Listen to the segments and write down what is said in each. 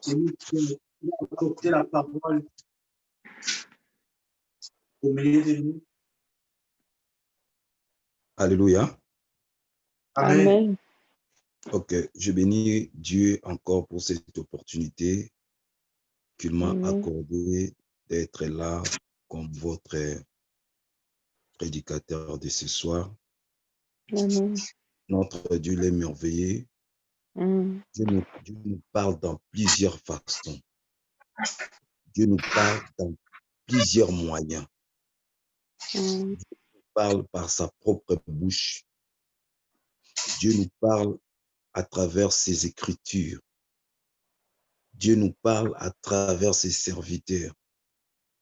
celui qui a apporté la parole au milieu de nous. Alléluia. Amen. Amen. Ok, je bénis Dieu encore pour cette opportunité qu'il m'a Amen. accordée d'être là comme votre prédicateur de ce soir. Amen. Notre Dieu est merveilleux. Dieu nous parle dans plusieurs façons. Dieu nous parle dans plusieurs moyens. Dieu nous parle par sa propre bouche. Dieu nous parle à travers ses écritures. Dieu nous parle à travers ses serviteurs.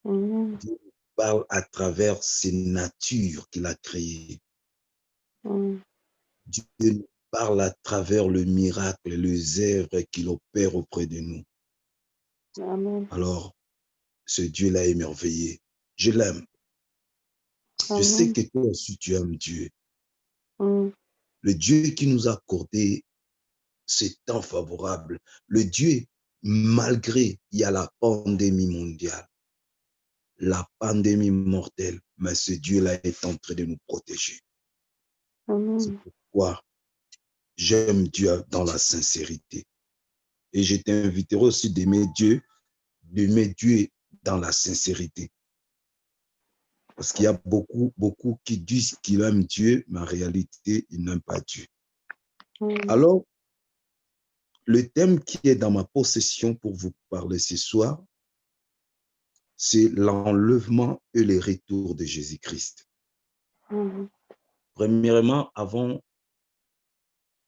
Dieu nous parle à travers ses natures qu'il a créées. Dieu nous parle à travers le miracle et les œuvres qu'il opère auprès de nous. Amen. Alors, ce Dieu-là est merveilleux. Je l'aime. Je sais Amen. que toi aussi tu aimes Dieu. Mm. Le Dieu qui nous a accordé ce temps favorable. Le Dieu, malgré il y a la pandémie mondiale, la pandémie mortelle, mais ce Dieu-là est en train de nous protéger. C'est Amen. pourquoi j'aime Dieu dans la sincérité. Et je t'inviterai aussi d'aimer Dieu dans la sincérité. Parce qu'il y a beaucoup qui disent qu'ils aiment Dieu, mais en réalité, ils n'aiment pas Dieu. Alors, le thème qui est dans ma possession pour vous parler ce soir, c'est l'enlèvement et le retour de Jésus-Christ. Premièrement, avant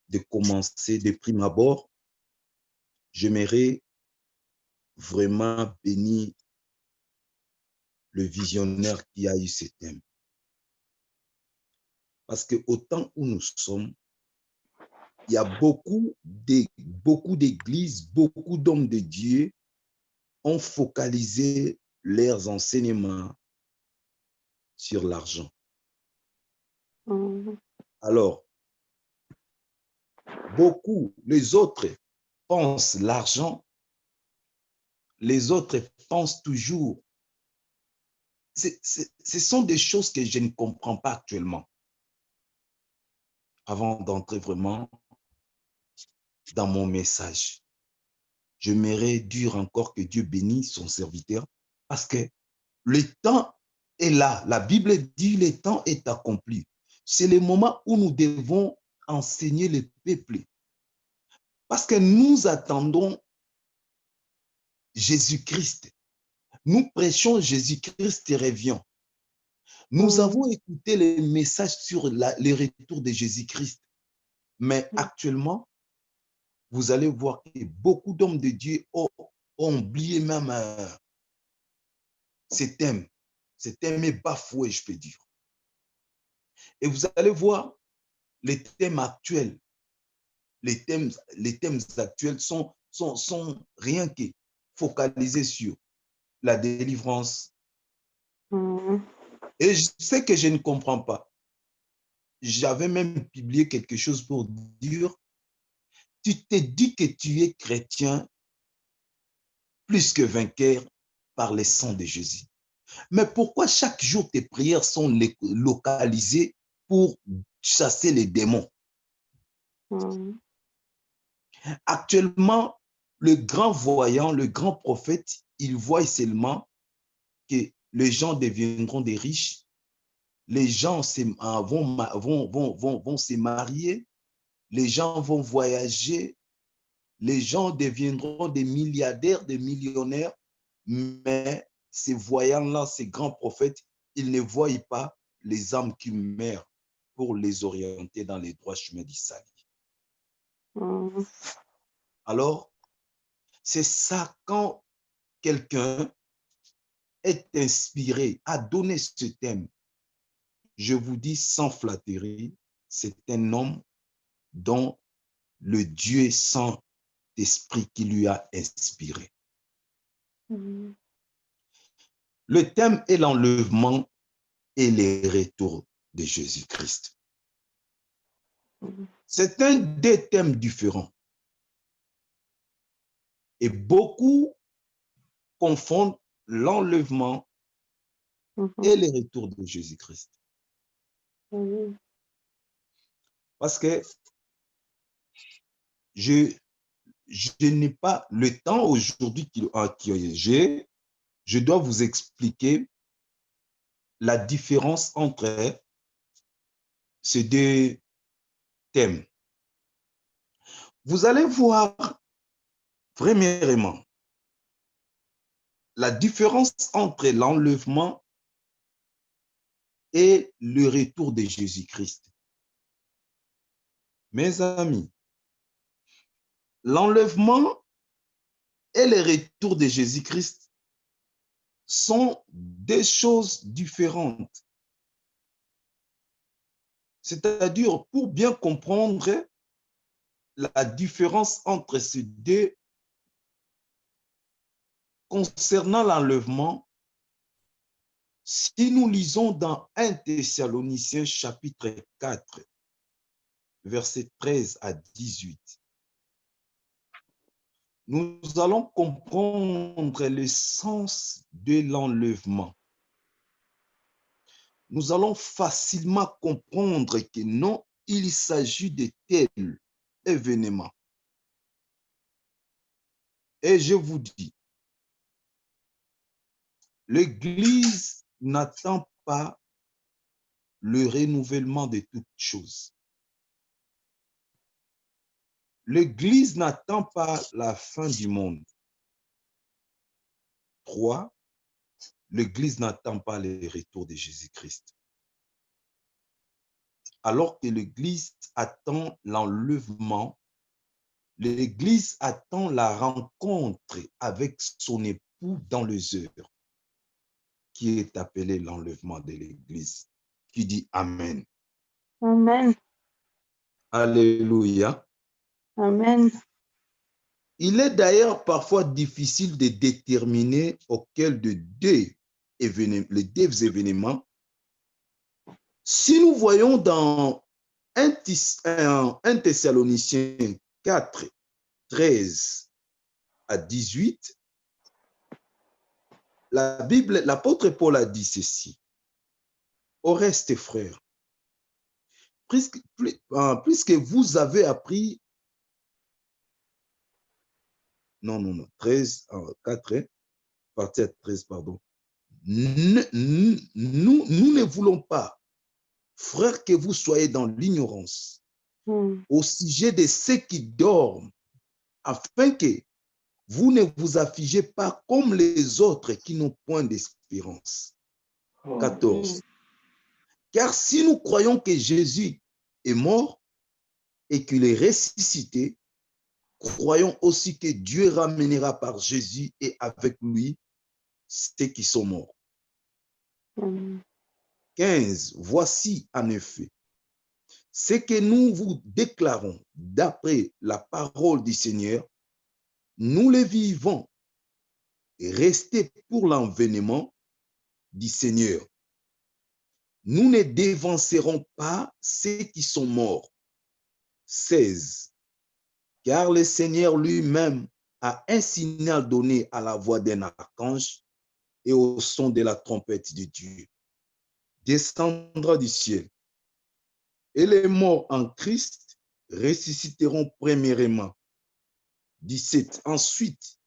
de commencer de prime abord, j'aimerais vraiment bénir le visionnaire qui a eu ce thème. Parce qu'au temps où nous sommes, il y a beaucoup d'églises, beaucoup d'hommes de Dieu ont focalisé leurs enseignements sur l'argent. Alors, les autres pensent l'argent, les autres pensent toujours. Ce sont des choses que je ne comprends pas actuellement. Avant d'entrer vraiment dans mon message, j'aimerais dire encore que Dieu bénisse son serviteur parce que le temps est là. La Bible dit le temps est accompli. C'est le moment où nous devons enseigner le peuple. Parce que nous attendons Jésus-Christ. Nous prêchons Jésus-Christ et revient. Nous avons écouté les messages sur le retour de Jésus-Christ. Mais actuellement, vous allez voir que beaucoup d'hommes de Dieu ont oublié même ce thème. Ce thème est bafoué, je peux dire. Et vous allez voir les thèmes actuels. Les thèmes actuels sont rien que focalisés sur la délivrance. Et je sais que je ne comprends pas. J'avais même publié quelque chose pour dire, tu te dis que tu es chrétien plus que vainqueur par le sang de Jésus. Mais pourquoi chaque jour tes prières sont localisées pour chasser les démons? Actuellement, le grand voyant, le grand prophète, il voit seulement que les gens deviendront des riches, les gens vont se marier, les gens vont voyager, les gens deviendront des milliardaires, des millionnaires, mais ces voyants-là, ces grands prophètes, ils ne voient pas les âmes qui meurent pour les orienter dans les droits chemins du salut. Alors, c'est ça quand quelqu'un est inspiré à donner ce thème. Je vous dis sans flatterie, c'est un homme dont le Dieu Saint-Esprit qui lui a inspiré. Le thème est l'enlèvement et le retour de Jésus-Christ. C'est un des thèmes différents. Et beaucoup confondent l'enlèvement et le retour de Jésus-Christ. Parce que je n'ai pas le temps aujourd'hui que j'ai. Je dois vous expliquer la différence entre ces deux thèmes. Vous allez voir, premièrement, la différence entre l'enlèvement et le retour de Jésus-Christ. Mes amis, l'enlèvement et le retour de Jésus-Christ sont des choses différentes. C'est-à-dire, pour bien comprendre la différence entre ces deux, concernant l'enlèvement, si nous lisons dans 1 Thessaloniciens chapitre 4, versets 13 à 18, nous allons comprendre le sens de l'enlèvement. Nous allons facilement comprendre que non, il s'agit de tels événements. Et je vous dis, l'Église n'attend pas le renouvellement de toutes choses. L'Église n'attend pas la fin du monde. 3. L'Église n'attend pas le retour de Jésus-Christ. Alors que l'Église attend l'enlèvement, l'Église attend la rencontre avec son époux dans les heures, qui est appelé l'enlèvement de l'Église. Qui dit Amen. Amen. Alléluia. Amen. Il est d'ailleurs parfois difficile de déterminer auquel de les deux événements. Si nous voyons dans 1 Thessaloniciens 4, 13 à 18, la Bible, l'apôtre Paul a dit ceci. Au reste, frères, puisque vous avez appris, 13, 4, partie à 13, pardon. Nous ne voulons pas, frères, que vous soyez dans l'ignorance au sujet de ceux qui dorment, afin que vous ne vous affligez pas comme les autres qui n'ont point d'espérance. 14. Car si nous croyons que Jésus est mort et qu'il est ressuscité, croyons aussi que Dieu ramènera par Jésus et avec lui ceux qui sont morts. 15. Voici en effet ce que nous vous déclarons d'après la parole du Seigneur, nous les vivons et restez pour l'avènement du Seigneur. Nous ne dévancerons pas ceux qui sont morts. 16. Car le Seigneur lui-même a un signal donné à la voix d'un archange et au son de la trompette de Dieu. Descendra du ciel. Et les morts en Christ ressusciteront premièrement. 17. Ensuite,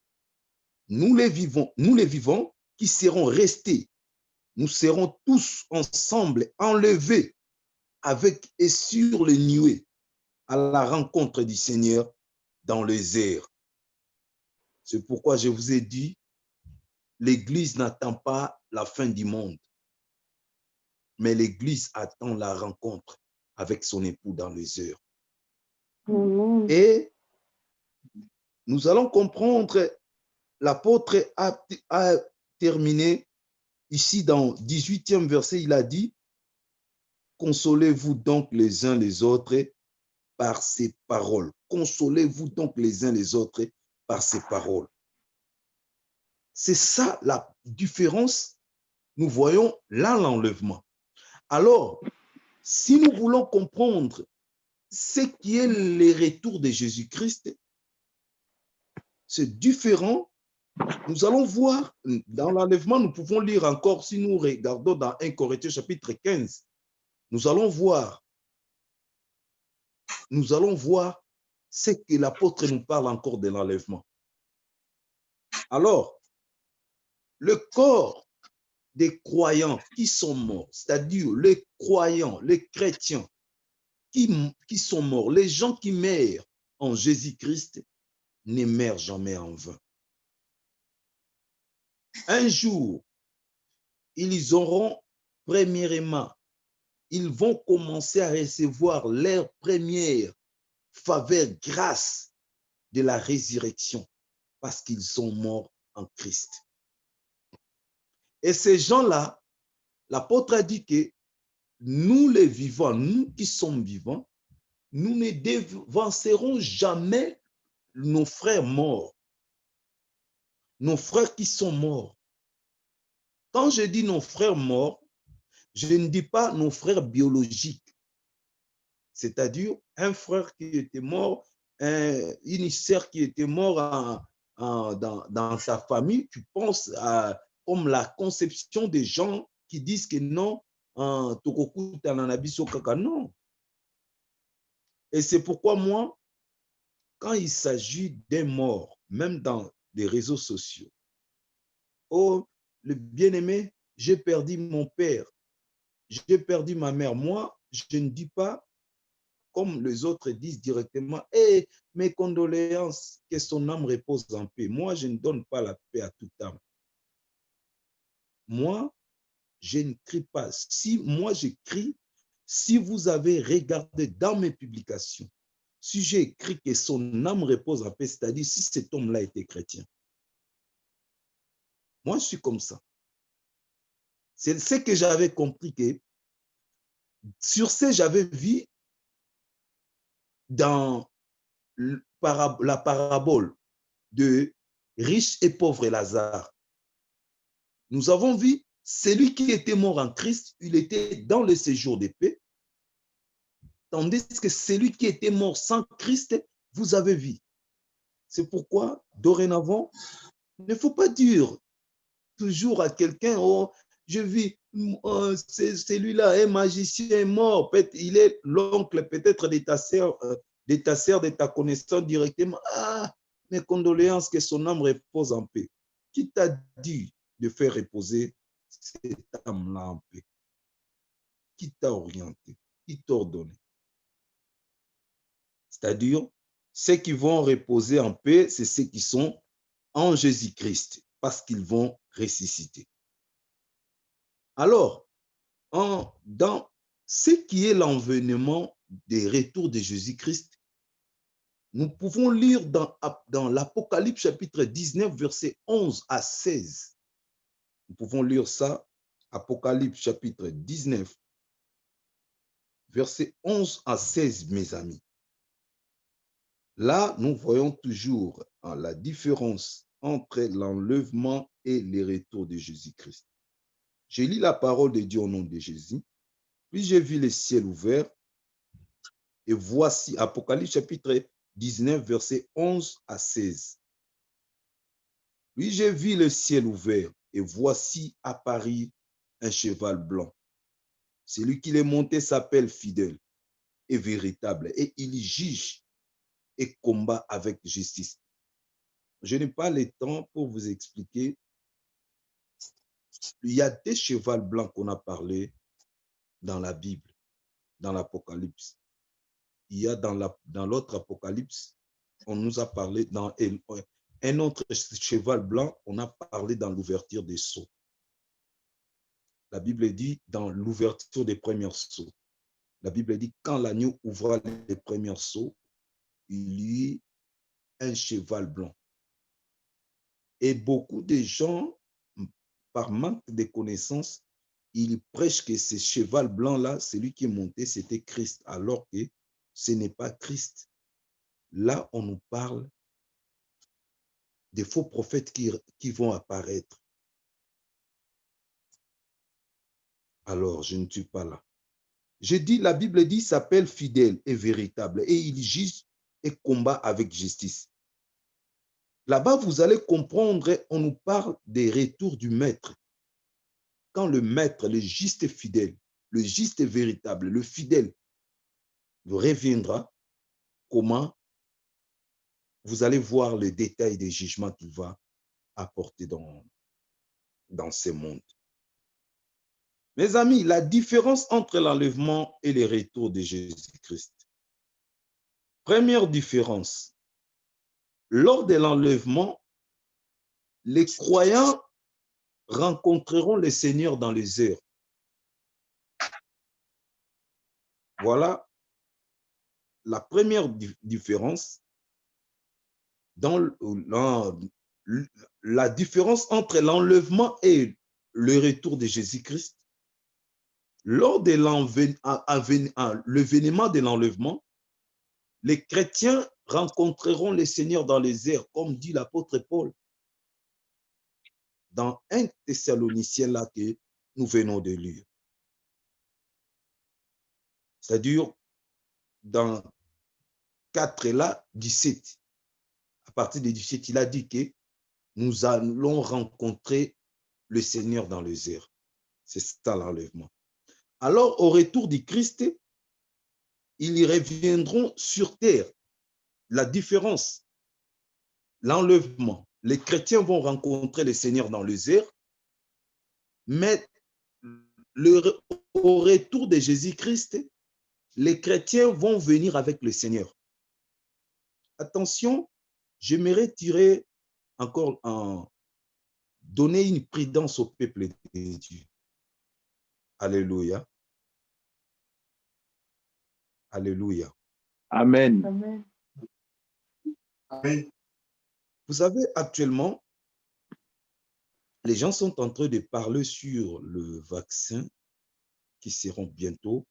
nous les vivons qui seront restés. Nous serons tous ensemble enlevés avec et sur les nuées à la rencontre du Seigneur dans les airs. C'est pourquoi je vous ai dit, l'Église n'attend pas la fin du monde, mais l'Église attend la rencontre avec son époux dans les heures. Et nous allons comprendre, l'apôtre a terminé ici dans 18e verset, il a dit, consolez-vous donc les uns les autres par ces paroles. Consolez-vous donc les uns les autres par ces paroles. C'est ça la différence. Nous voyons là l'enlèvement. Alors, si nous voulons comprendre ce qui est le retour de Jésus-Christ, c'est différent. Nous allons voir, dans l'enlèvement, nous pouvons lire encore, si nous regardons dans 1 Corinthiens chapitre 15, nous allons voir ce que l'apôtre nous parle encore de l'enlèvement. Alors, le corps des croyants qui sont morts, c'est-à-dire les croyants, les chrétiens qui sont morts, les gens qui meurent en Jésus-Christ ne meurent jamais en vain. Un jour, ils auront premièrement, ils vont commencer à recevoir leur première faveur grâce de la résurrection parce qu'ils sont morts en Christ. Et ces gens-là, l'apôtre a dit que nous les vivants, nous qui sommes vivants, nous ne devancerons jamais nos frères morts, nos frères qui sont morts. Quand je dis nos frères morts, je ne dis pas nos frères biologiques, c'est-à-dire un frère qui était mort, une sœur qui était mort dans sa famille. Tu penses à comme la conception des gens qui disent que non, non. Et c'est pourquoi moi, quand il s'agit d'un mort, même dans les réseaux sociaux, oh, le bien-aimé, j'ai perdu mon père, j'ai perdu ma mère. Moi, je ne dis pas, comme les autres disent directement, hey, mes condoléances, que son âme repose en paix. Moi, je ne donne pas la paix à toute âme. Moi, je ne crie pas. Si moi, je crie, si vous avez regardé dans mes publications, si j'ai écrit que son âme repose en paix, c'est-à-dire si cet homme-là était chrétien. Moi, je suis comme ça. C'est ce que j'avais compris que sur ce, j'avais vu dans la parabole de riche et pauvre Lazare. Nous avons vu celui qui était mort en Christ, il était dans le séjour de paix, tandis que celui qui était mort sans Christ, vous avez vu. C'est pourquoi, dorénavant, il ne faut pas dire toujours à quelqu'un, oh, je vis, celui-là, un magicien est mort, il est l'oncle peut-être de ta sœur, de ta connaissance directement. Ah, mes condoléances, que son âme repose en paix. Qui t'a dit de faire reposer cette âme-là en paix? Qui t'a orienté? Qui t'a ordonné? C'est-à-dire, ceux qui vont reposer en paix, c'est ceux qui sont en Jésus-Christ, parce qu'ils vont ressusciter. Alors, dans ce qui est l'envénement des retours de Jésus-Christ, nous pouvons lire dans l'Apocalypse chapitre 19, versets 11 à 16. Nous pouvons lire ça, Apocalypse chapitre 19, versets 11 à 16, mes amis. Là, nous voyons toujours la différence entre l'enlèvement et les retours de Jésus-Christ. Je lis la parole de Dieu au nom de Jésus. Puis j'ai vu le ciel ouvert, et voici, Apocalypse chapitre 19, versets 11 à 16. Puis j'ai vu le ciel ouvert, et voici apparut un cheval blanc. Celui qui l'est monté s'appelle Fidèle et Véritable, et il juge et combat avec justice. Je n'ai pas le temps pour vous expliquer. Il y a des chevaux blancs qu'on a parlé dans la Bible, dans l'Apocalypse. Il y a dans l'autre Apocalypse, on nous a parlé dans un autre cheval blanc, on a parlé dans l'ouverture des sceaux. La Bible dit dans l'ouverture des premiers sceaux. La Bible dit quand l'agneau ouvra les premiers sceaux, il y eut un cheval blanc. Et beaucoup de gens, par manque de connaissances, ils prêchent que ce cheval blanc-là, celui qui est monté, c'était Christ, alors que ce n'est pas Christ. Là, on nous parle des faux prophètes qui vont apparaître. Alors, je ne suis pas là. J'ai dit, la Bible dit, s'appelle Fidèle et Véritable, et il juge et combat avec justice. Là-bas, vous allez comprendre, on nous parle des retours du maître. Quand le maître, le juste et fidèle, le juste et véritable, le fidèle reviendra, comment vous allez voir le détail des jugements qu'il va apporter dans ce monde. Mes amis, la différence entre l'enlèvement et le retour de Jésus-Christ. Première différence, lors de l'enlèvement, les croyants rencontreront le Seigneur dans les airs. Voilà la première différence. La différence entre l'enlèvement et le retour de Jésus-Christ. Lors de l'événement de l'enlèvement, les chrétiens rencontreront le Seigneur dans les airs, comme dit l'apôtre Paul dans 1 Thessaloniciens là que nous venons de lire. C'est-à-dire dans 4 là, 17. À partir de 17, il a dit que nous allons rencontrer le Seigneur dans les airs. C'est ça l'enlèvement. Alors, au retour du Christ, ils y reviendront sur terre. La différence, l'enlèvement. Les chrétiens vont rencontrer le Seigneur dans les airs, mais au retour de Jésus-Christ, les chrétiens vont venir avec le Seigneur. Attention, j'aimerais tirer encore donner une prudence au peuple de Dieu. Alléluia. Alléluia. Amen. Amen. Amen. Vous savez, actuellement, les gens sont en train de parler sur le vaccin qui seront bientôt,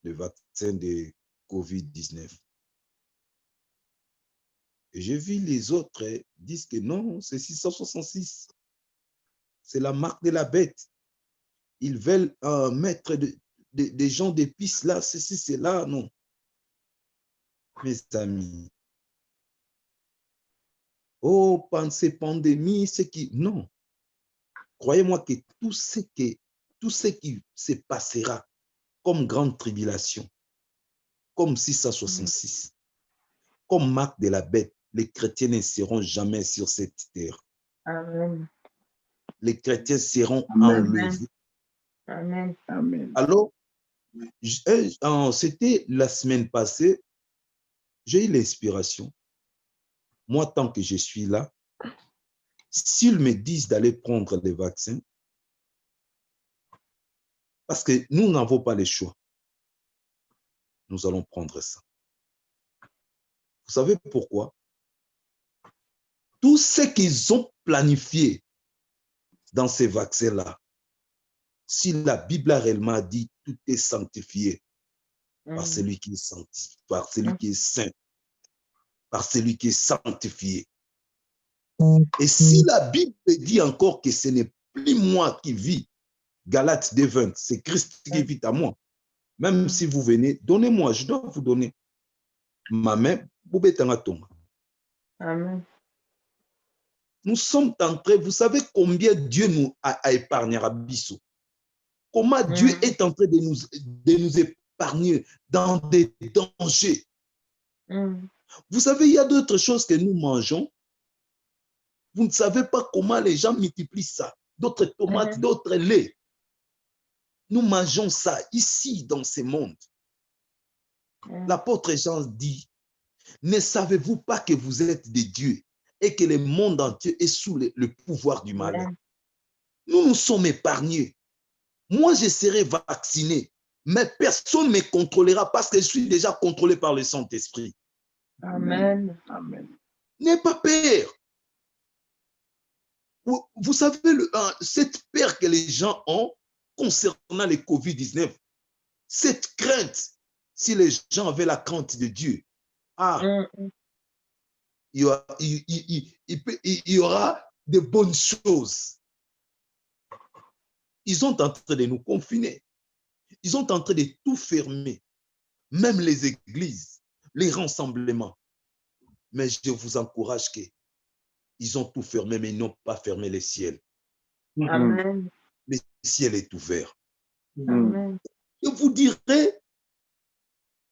le vaccin de COVID-19. Et j'ai vu les autres disent que non, c'est 666. C'est la marque de la bête. Ils veulent mettre des gens d'épices là, ceci, c'est là, non. Mes amis. Oh, pensez pandémie, ce qui... Non. Croyez-moi que tout ce qui se passera comme grande tribulation, comme 666, comme marque de la bête, les chrétiens ne seront jamais sur cette terre. Amen. Les chrétiens seront Amen. enlevés. Amen. Amen. Alors, c'était la semaine passée, j'ai eu l'inspiration. Moi, tant que je suis là, s'ils me disent d'aller prendre les vaccins, parce que nous n'avons pas le choix, nous allons prendre ça. Vous savez pourquoi? Tout ce qu'ils ont planifié dans ces vaccins-là, si la Bible a réellement dit, tout est sanctifié par celui qui est sanctifié, par celui qui est saint, par celui qui est sanctifié. Et si la Bible dit encore que ce n'est plus moi qui vis, Galates 2:20, c'est Christ qui vit à moi. Même si vous venez, donnez-moi, je dois vous donner ma main. Amen. Nous sommes en train, vous savez combien Dieu nous a épargné à Bissau. Comment Dieu est en train de nous épargner dans des dangers. Vous savez, il y a d'autres choses que nous mangeons. Vous ne savez pas comment les gens multiplient ça. D'autres tomates, d'autres laits. Nous mangeons ça ici dans ce monde. L'apôtre Jean dit, ne savez-vous pas que vous êtes des dieux et que le monde entier est sous le pouvoir du malin? Nous nous sommes épargnés. Moi, je serai vacciné, mais personne ne me contrôlera parce que je suis déjà contrôlé par le Saint-Esprit. Amen. Amen. N'aie pas peur. Vous savez, cette peur que les gens ont concernant le COVID-19, cette crainte, si les gens avaient la crainte de Dieu, il y aura de bonnes choses. Ils sont en train de nous confiner. Ils sont en train de tout fermer. Même les églises, les rassemblements. Mais je vous encourage qu'ils ont tout fermé, mais ils n'ont pas fermé les ciels. Amen. Le ciel est ouvert. Amen. Je vous dirai,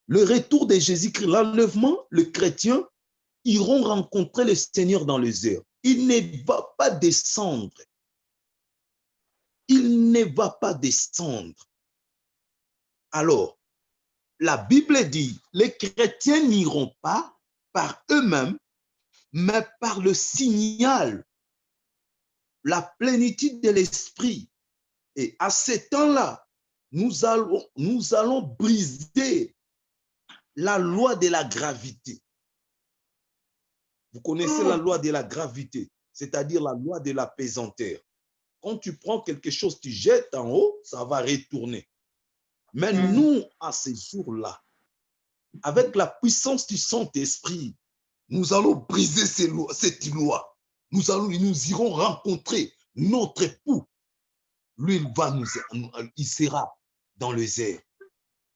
le retour de Jésus-Christ, l'enlèvement, le chrétien, iront rencontrer le Seigneur dans les airs. Il ne va pas descendre. Il ne va pas descendre. Alors, la Bible dit, les chrétiens n'iront pas par eux-mêmes, mais par le signal, la plénitude de l'esprit. Et à ce temps-là, nous allons briser la loi de la gravité. Vous connaissez la loi de la gravité, c'est-à-dire la loi de la pesanteur. Quand tu prends quelque chose, tu jettes en haut, ça va retourner. Mais nous, à ces jours-là, avec la puissance du Saint-Esprit, nous allons briser cette loi. Nous irons rencontrer notre époux. Lui, il sera dans les airs.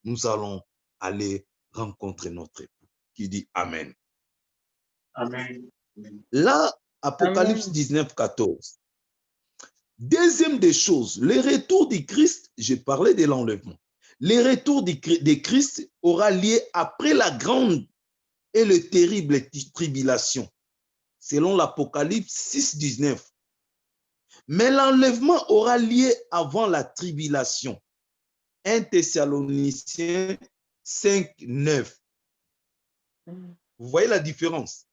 Nous allons aller rencontrer notre époux. Qui dit Amen. Amen. Là, Apocalypse 19, 14. Deuxième des choses, le retour du Christ, j'ai parlé de l'enlèvement. Le retour du Christ aura lieu après la grande et le terrible tribulation, selon l'Apocalypse 6, 19. Mais l'enlèvement aura lieu avant la tribulation. 1 Thessaloniciens 5, 9. Vous voyez la différence?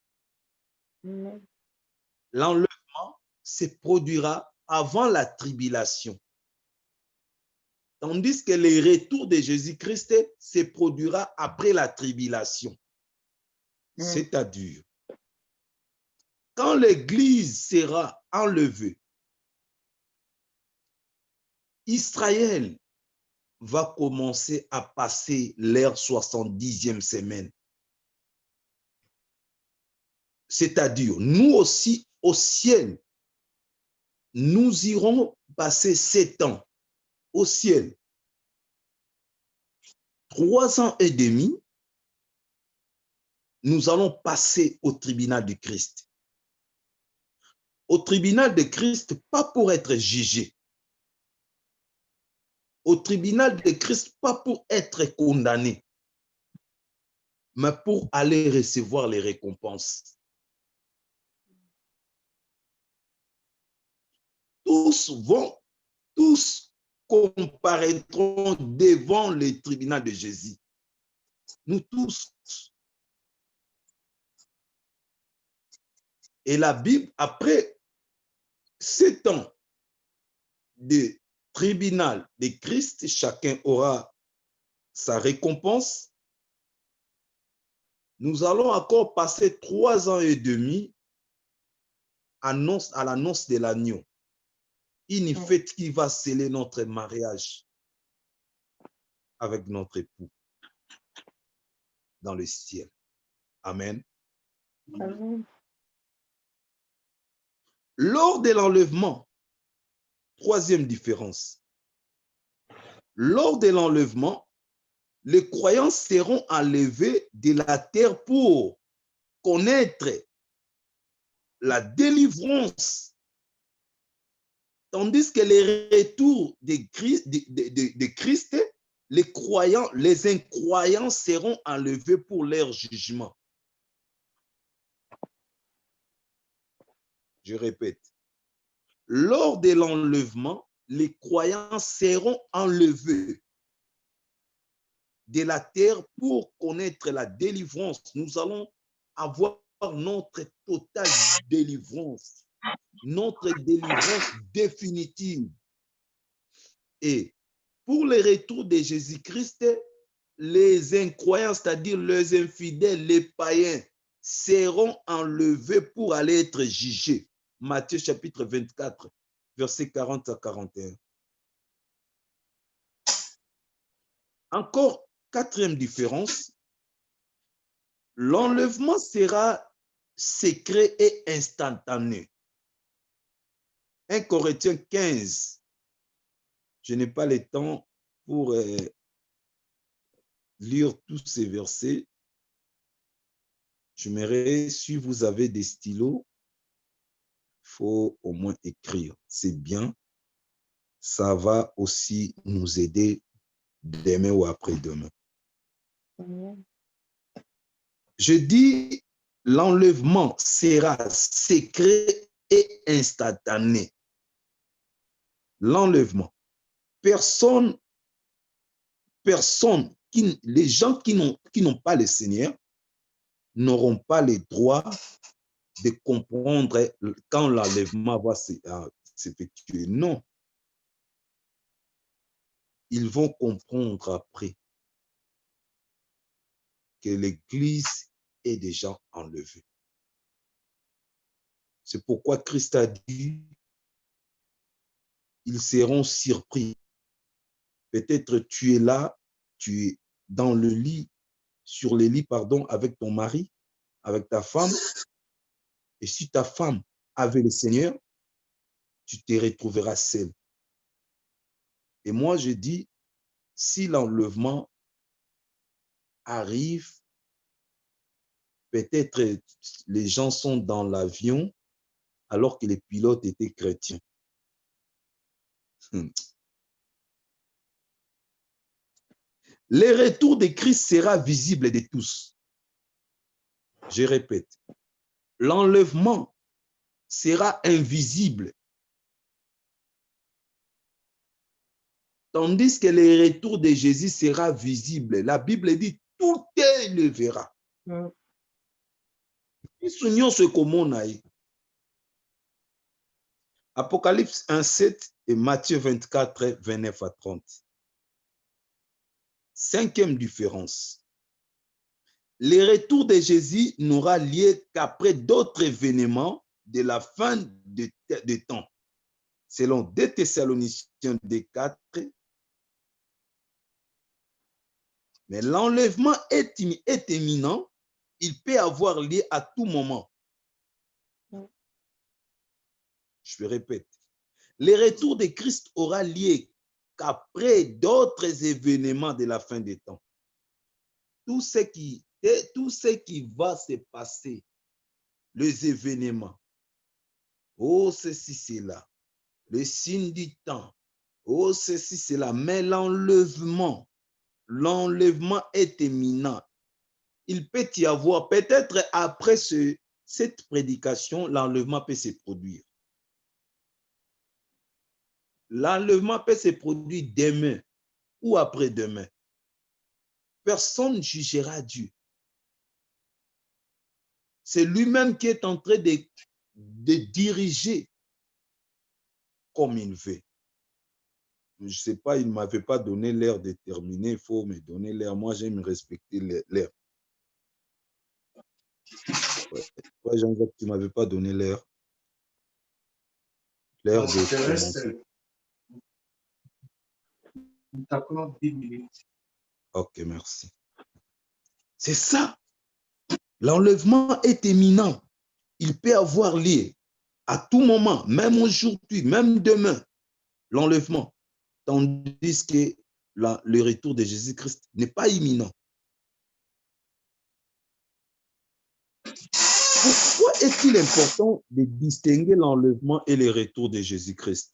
L'enlèvement se produira avant la tribulation. Tandis que le retour de Jésus-Christ se produira après la tribulation. C'est-à-dire, quand l'Église sera enlevée, Israël va commencer à passer leur 70e semaine. C'est-à-dire, nous aussi, au ciel, nous irons passer 7 ans au ciel. 3 ans et demi, nous allons passer au tribunal du Christ. Au tribunal de Christ, pas pour être jugé. Au tribunal de Christ, pas pour être condamné, mais pour aller recevoir les récompenses. Tous comparaîtront devant le tribunal de Jésus. Nous tous. Et la Bible, après 7 ans de tribunal de Christ, chacun aura sa récompense. Nous allons encore passer 3 ans et demi à l'annonce de l'agneau. Une fête qui va sceller notre mariage avec notre époux dans le ciel. Amen. Amen. Lors de l'enlèvement, troisième différence. Lors de l'enlèvement, les croyants seront enlevés de la terre pour connaître la délivrance. Tandis que les retours de Christ, les incroyants seront enlevés pour leur jugement. Je répète, lors de l'enlèvement, les croyants seront enlevés de la terre pour connaître la délivrance. Nous allons avoir notre totale délivrance, notre délivrance définitive. Et pour le retour de Jésus-Christ, les incroyants, c'est-à-dire les infidèles, les païens, seront enlevés pour aller être jugés. Matthieu chapitre 24, versets 40 à 41. Encore, quatrième différence, l'enlèvement sera secret et instantané. 1 Corinthiens 15, je n'ai pas le temps pour lire tous ces versets. J'aimerais, si vous avez des stylos, il faut au moins écrire. C'est bien. Ça va aussi nous aider demain ou après-demain. Je dis, l'enlèvement sera secret et instantané. L'enlèvement. Les gens qui n'ont pas le Seigneur n'auront pas le droit de comprendre quand l'enlèvement va s'effectuer. Non. Ils vont comprendre après que l'Église est déjà enlevée. C'est pourquoi Christ a dit, ils seront surpris. Peut-être tu es là, tu es dans le lit, sur le lit, pardon, avec ton mari, avec ta femme. Et si ta femme avait le Seigneur, tu te retrouveras seul. Et moi, je dis, si l'enlèvement arrive, peut-être les gens sont dans l'avion alors que les pilotes étaient chrétiens. Le retour de Christ sera visible de tous. Je répète, l'enlèvement sera invisible. Tandis que le retour de Jésus sera visible. La Bible dit, tout le verra. Apocalypse 1:7 et Matthieu 24, 29 à 30. Cinquième différence. Le retour de Jésus n'aura lieu qu'après d'autres événements de la fin des temps. Selon 2 Thessaloniciens 4. Mais l'enlèvement est imminent. Il peut avoir lieu à tout moment. Je répète. Le retour de Christ aura lieu qu'après d'autres événements de la fin des temps. Tout ce qui va se passer, les événements, oh ceci, c'est là, le signe du temps, oh ceci, c'est là, mais l'enlèvement est imminent. Il peut y avoir, peut-être après cette prédication, l'enlèvement peut se produire. L'enlèvement peut se produire demain ou après-demain. Personne ne jugera Dieu. C'est lui-même qui est en train de diriger comme il veut. Je ne sais pas, il ne m'avait pas donné l'heure déterminée, il faut me donner l'heure. Moi, j'aime respecter l'heure. Ouais, Jean-Jacques, tu ne m'avais pas donné l'heure. L'heure de commencer. On t'accorde 10 minutes. Ok, merci. C'est ça. L'enlèvement est imminent. Il peut avoir lieu à tout moment, même aujourd'hui, même demain, l'enlèvement. Tandis que le retour de Jésus-Christ n'est pas imminent. Pourquoi est-il important de distinguer l'enlèvement et le retour de Jésus-Christ?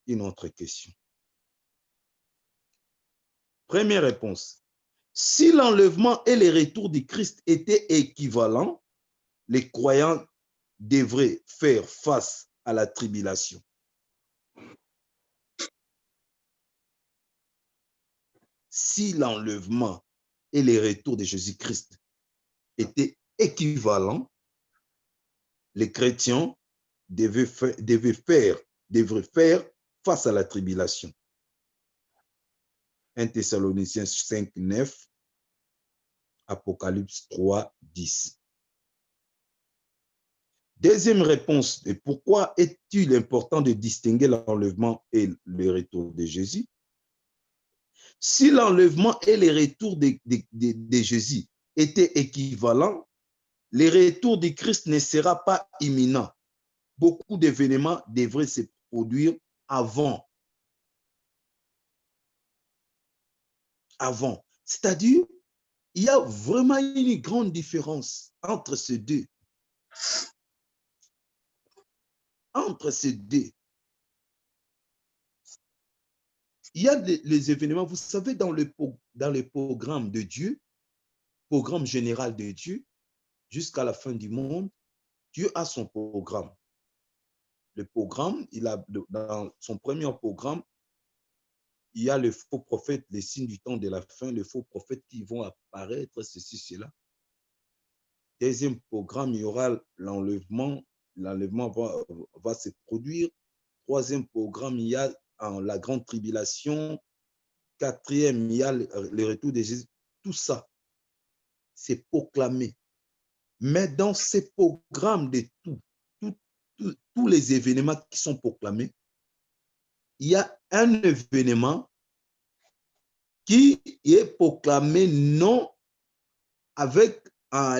Une autre question. Première réponse. Si l'enlèvement et le retour du Christ étaient équivalents, les croyants devraient faire face à la tribulation. Si l'enlèvement et le retour de Jésus-Christ étaient équivalents, les chrétiens devraient faire face à la tribulation. 1 Thessaloniciens 5, 9, Apocalypse 3, 10. Deuxième réponse, et pourquoi est-il important de distinguer l'enlèvement et le retour de Jésus? Si l'enlèvement et le retour de Jésus étaient équivalents, le retour du Christ ne sera pas imminent. Beaucoup d'événements devraient se produire avant. C'est-à-dire, Il y a vraiment une grande différence entre ces deux. Entre ces deux. Il y a les événements, vous savez, dans les programmes de Dieu, programme général de Dieu, jusqu'à la fin du monde, Dieu a son programme. Le programme, dans son premier programme, il y a les faux prophètes, les signes du temps de la fin, les faux prophètes qui vont apparaître, ceci, cela. Deuxième programme, il y aura l'enlèvement. L'enlèvement va se produire. Troisième programme, il y a la grande tribulation. Quatrième, il y a le retour de Jésus. Tout ça, c'est proclamé. Mais dans ces programmes de tous les événements qui sont proclamés, il y a un événement qui est proclamé non avec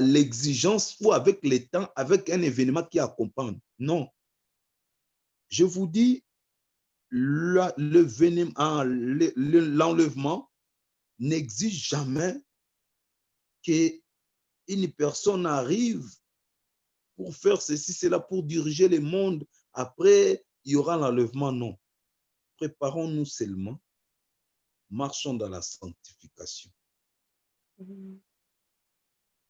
l'exigence ou avec les temps, avec un événement qui accompagne. Non. Je vous dis, l'enlèvement n'exige jamais qu'une personne arrive pour faire ceci, cela, pour diriger le monde. Après, il y aura l'enlèvement. Non. Préparons-nous seulement. Marchons dans la sanctification.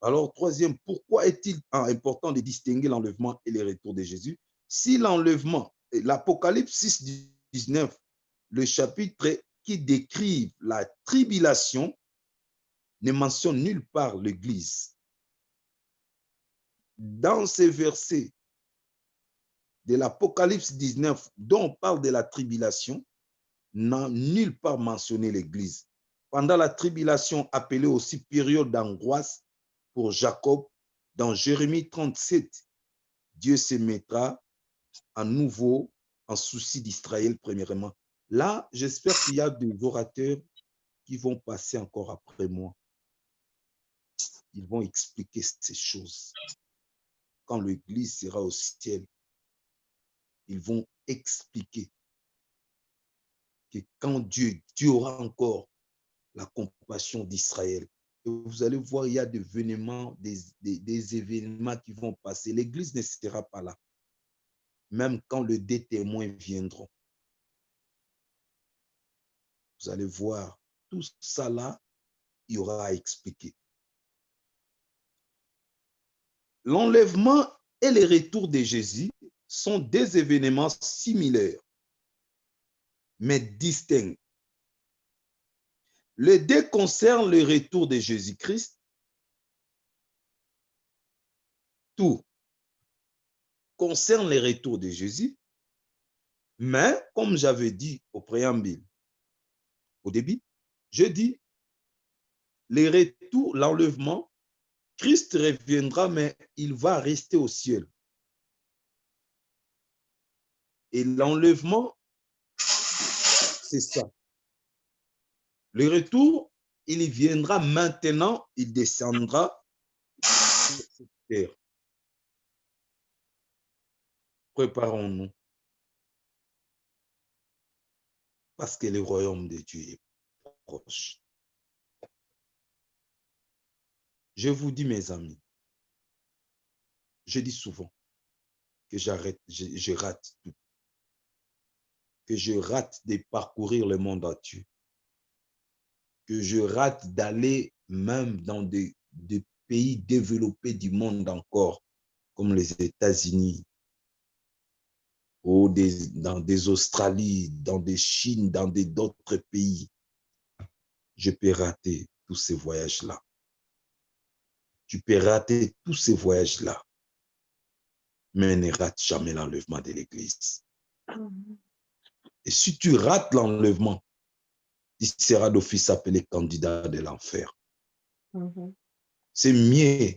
Alors, troisième, pourquoi est-il important de distinguer l'enlèvement et le retour de Jésus? Si l'enlèvement, l'Apocalypse 6, 19, le chapitre qui décrit la tribulation, ne mentionne nulle part l'Église. Dans ces versets de l'Apocalypse 19, dont on parle de la tribulation, n'a nulle part mentionné l'Église. Pendant la tribulation, appelée aussi période d'angoisse pour Jacob, dans Jérémie 37, Dieu se mettra à nouveau en souci d'Israël, premièrement. Là, j'espère qu'il y a des orateurs qui vont passer encore après moi. Ils vont expliquer ces choses. Quand l'Église sera au ciel, ils vont expliquer que quand Dieu aura encore la compassion d'Israël, vous allez voir, il y a des événements, des événements qui vont passer. L'Église ne sera pas là, même quand les deux témoins viendront. Vous allez voir, tout ça là, il y aura à expliquer. L'enlèvement et le retour de Jésus sont des événements similaires, mais distincts. Les deux concernent le retour de Jésus-Christ. Tout concerne le retour de Jésus, mais comme j'avais dit au préambule, au début, je dis, le retour, l'enlèvement, Christ reviendra, mais il va rester au ciel. Et l'enlèvement, c'est ça. Le retour, il viendra maintenant, il descendra sur cette terre. Préparons-nous. Parce que le royaume de Dieu est proche. Je vous dis, mes amis, je dis souvent que je rate tout. Que je rate de parcourir le monde entier. Que je rate d'aller même dans des pays développés du monde encore, comme les États-Unis, ou dans des Australies, dans des Chines, dans d'autres pays. Je peux rater tous ces voyages-là. Tu peux rater tous ces voyages-là, mais ne rate jamais l'enlèvement de l'Église. Et si tu rates l'enlèvement, tu seras d'office appelé candidat de l'enfer. C'est mieux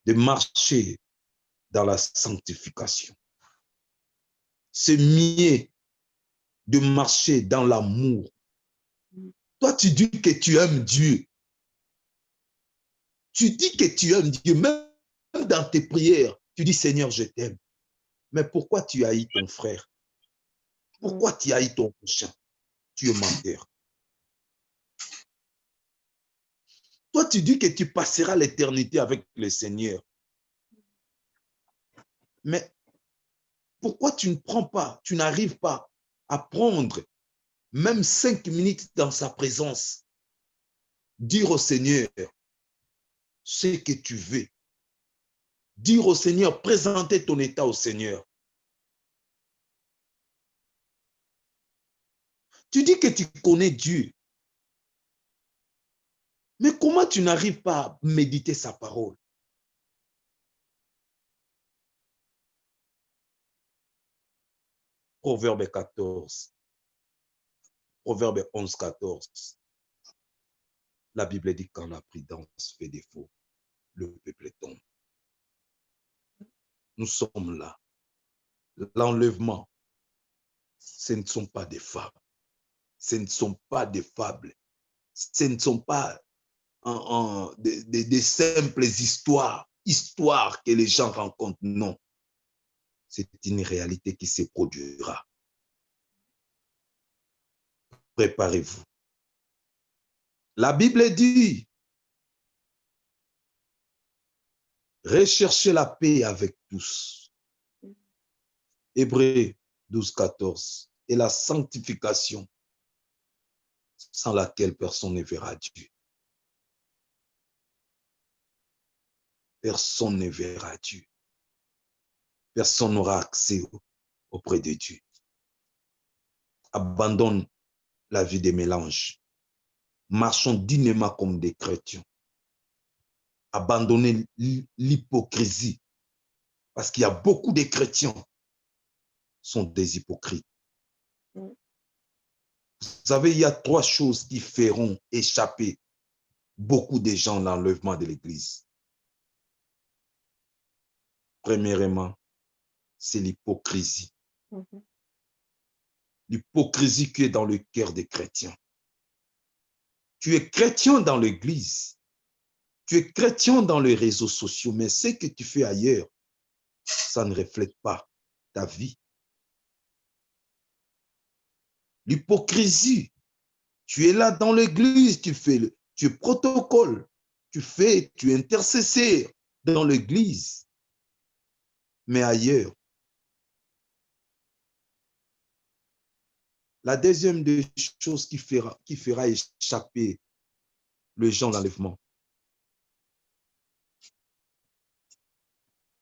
de marcher dans la sanctification. C'est mieux de marcher dans l'amour. Toi, tu dis que tu aimes Dieu. Tu dis que tu aimes Dieu, même dans tes prières. Tu dis, Seigneur, je t'aime. Mais pourquoi tu haïs ton frère? Pourquoi tu haïs ton prochain? Tu es menteur. Toi, tu dis que tu passeras l'éternité avec le Seigneur. Mais pourquoi tu ne prends pas, tu n'arrives pas à prendre même 5 minutes dans sa présence, dire au Seigneur ce que tu veux, dire au Seigneur, présenter ton état au Seigneur. Tu dis que tu connais Dieu, mais comment tu n'arrives pas à méditer sa parole? Proverbe 14, Proverbe 11, 14. La Bible dit quand la prudence fait défaut, le peuple tombe. Nous sommes là. L'enlèvement, ce ne sont pas des fables. Ce ne sont pas des fables. Ce ne sont pas des simples histoires que les gens rencontrent. Non. C'est une réalité qui se produira. Préparez-vous. La Bible dit, recherchez la paix avec tous. Hébreux 12, 14. Et la sanctification sans laquelle personne ne verra Dieu. Personne ne verra Dieu. Personne n'aura accès auprès de Dieu. Abandonne la vie des mélanges. Marchons dignement comme des chrétiens. Abandonnez l'hypocrisie. Parce qu'il y a beaucoup de chrétiens qui sont des hypocrites. Vous savez, il y a 3 choses qui feront échapper beaucoup de gens à l'enlèvement de l'Église. Premièrement, c'est l'hypocrisie. L'hypocrisie qui est dans le cœur des chrétiens. Tu es chrétien dans l'Église. Tu es chrétien dans les réseaux sociaux, mais ce que tu fais ailleurs, ça ne reflète pas ta vie. L'hypocrisie, tu es là dans l'Église, tu protocoles, tu es intercesseur dans l'Église, mais ailleurs. La deuxième des choses qui fera échapper les gens d'enlèvement,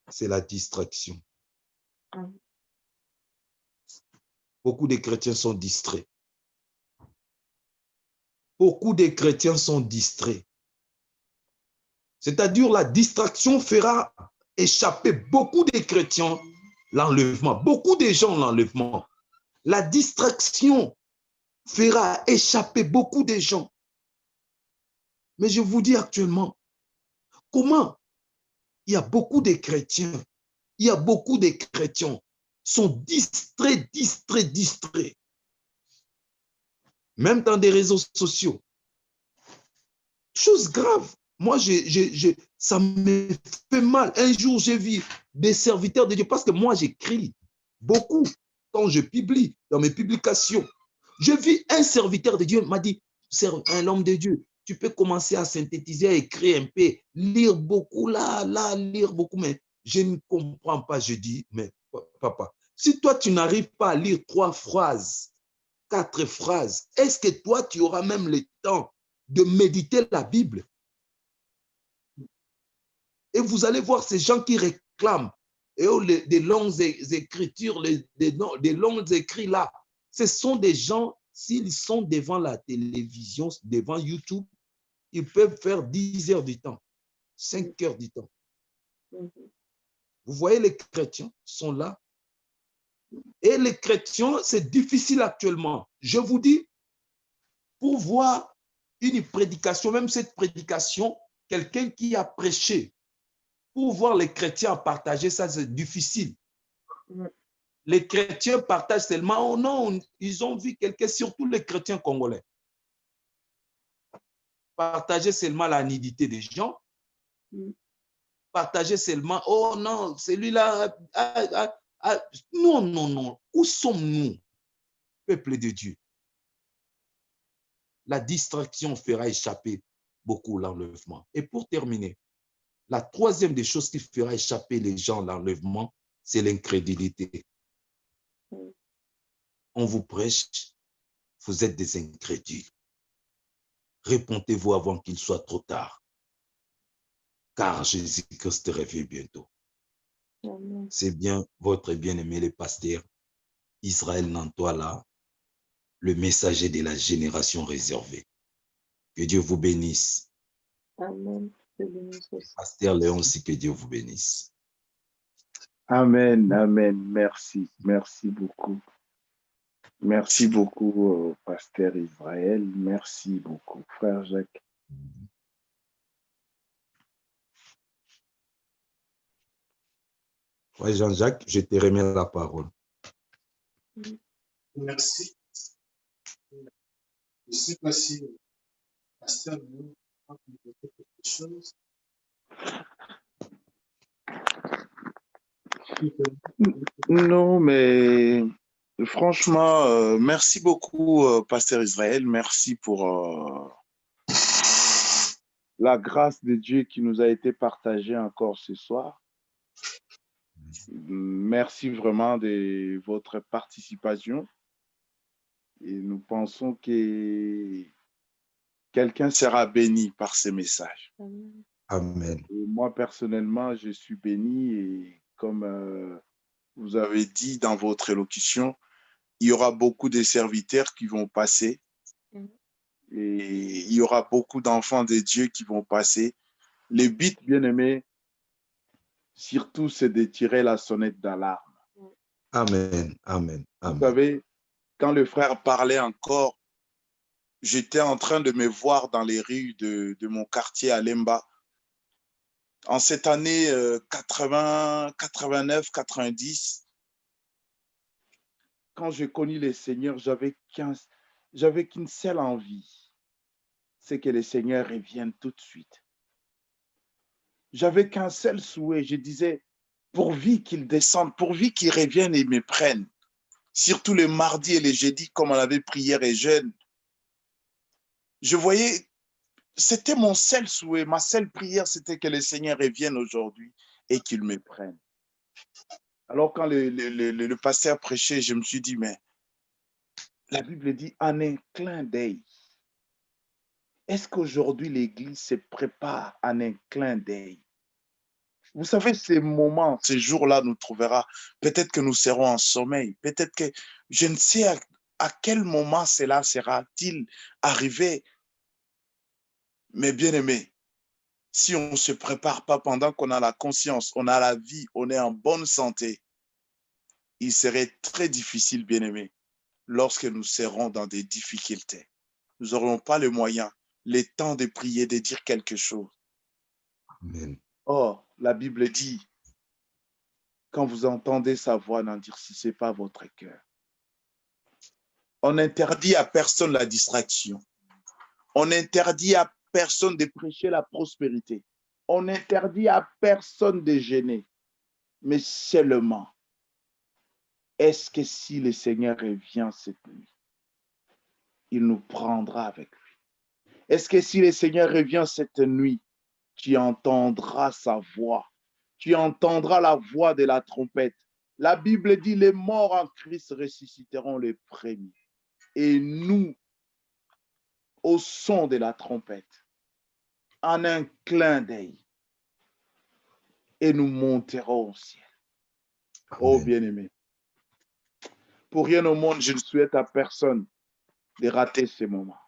c'est la distraction. Beaucoup de chrétiens sont distraits. Beaucoup de chrétiens sont distraits. C'est-à-dire la distraction fera échapper beaucoup de chrétiens l'enlèvement. Beaucoup de gens l'enlèvement. La distraction fera échapper beaucoup de gens. Mais je vous dis actuellement, comment il y a beaucoup de chrétiens, sont distraits. Même dans des réseaux sociaux. Chose grave. Moi, ça me fait mal. Un jour, j'ai vu des serviteurs de Dieu, parce que moi, j'écris beaucoup quand je publie dans mes publications. J'ai vu un serviteur de Dieu m'a dit, un homme de Dieu, tu peux commencer à synthétiser, à écrire un peu, lire beaucoup lire beaucoup, mais je ne comprends pas. Je dis, mais papa, si toi, tu n'arrives pas à lire 3 phrases, 4 phrases, est-ce que toi, tu auras même le temps de méditer la Bible? Et vous allez voir ces gens qui réclament des longues écritures, des longs écrits là. Ce sont des gens, s'ils sont devant la télévision, devant YouTube, ils peuvent faire 10 heures du temps, 5 heures du temps. Vous voyez, les chrétiens sont là. Et les chrétiens, c'est difficile actuellement. Je vous dis, pour voir une prédication, même cette prédication, quelqu'un qui a prêché, pour voir les chrétiens partager ça, c'est difficile. Les chrétiens partagent seulement, oh non, ils ont vu quelqu'un, surtout les chrétiens congolais, partager seulement la nudité des gens, partager seulement, oh non, celui-là, non. Où sommes-nous, peuple de Dieu? La distraction fera échapper beaucoup l'enlèvement. Et pour terminer, la troisième des choses qui fera échapper les gens à l'enlèvement, c'est l'incrédulité. On vous prêche, vous êtes des incrédules. Répondez-vous avant qu'il soit trop tard, car Jésus-Christ revient bientôt. C'est bien votre bien-aimé le pasteur Israël Nantois, le messager de la génération réservée. Que Dieu vous bénisse. Amen. Pasteur Léon aussi, que Dieu vous bénisse. Amen, amen. Merci, merci beaucoup. Merci beaucoup, pasteur Israël. Merci beaucoup, frère Jacques. Oui, Jean-Jacques, je te remets la parole. Merci. Je ne sais pas si pasteur Léon a quelque chose. Non, mais franchement, merci beaucoup, pasteur Israël. Merci pour la grâce de Dieu qui nous a été partagée encore ce soir. Merci vraiment de votre participation. Et nous pensons que quelqu'un sera béni par ces messages. Amen. Et moi, personnellement, je suis béni et comme vous avez dit dans votre élocution, il y aura beaucoup de serviteurs qui vont passer et il y aura beaucoup d'enfants de Dieu qui vont passer. Le but, bien aimé, surtout, c'est de tirer la sonnette d'alarme. Amen. Amen. Amen. Vous savez, quand le frère parlait encore, j'étais en train de me voir dans les rues de mon quartier à Lemba. En cette année 80, 89, 90, quand j'ai connu le Seigneur, j'avais qu'une seule envie, c'est que le Seigneur revienne tout de suite. J'avais qu'un seul souhait, je disais, pourvu qu'il descende, pourvu qu'il revienne et me prenne. Surtout les mardis et les jeudis, comme on avait prière et jeûne. Je voyais, c'était mon seul souhait, ma seule prière, c'était que le Seigneur revienne aujourd'hui et qu'il me prenne. Alors quand le pasteur prêchait, je me suis dit, mais la Bible dit en un clin d'œil. Est-ce qu'aujourd'hui l'Église se prépare en un clin d'œil? Vous savez, ces moments, ces jours-là nous trouvera. Peut-être que nous serons en sommeil. Peut-être que je ne sais à quel moment cela sera-t-il arrivé. Mais bien aimé, si on ne se prépare pas pendant qu'on a la conscience, on a la vie, on est en bonne santé, il serait très difficile, bien aimé, lorsque nous serons dans des difficultés. Nous n'aurons pas le moyen, le temps de prier, de dire quelque chose. Amen. Or, la Bible dit, quand vous entendez sa voix, n'endurcissez pas votre cœur. On interdit à personne la distraction. On interdit à personne de prêcher la prospérité. On interdit à personne de gêner. Mais seulement, est-ce que si le Seigneur revient cette nuit, il nous prendra avec lui? Est-ce que si le Seigneur revient cette nuit, tu entendras sa voix? Tu entendras la voix de la trompette. La Bible dit, les morts en Christ ressusciteront les premiers. Et nous, au son de la trompette, en un clin d'œil, et nous monterons au ciel. Amen. Oh bien-aimé, pour rien au monde, je ne souhaite à personne de rater ce moment.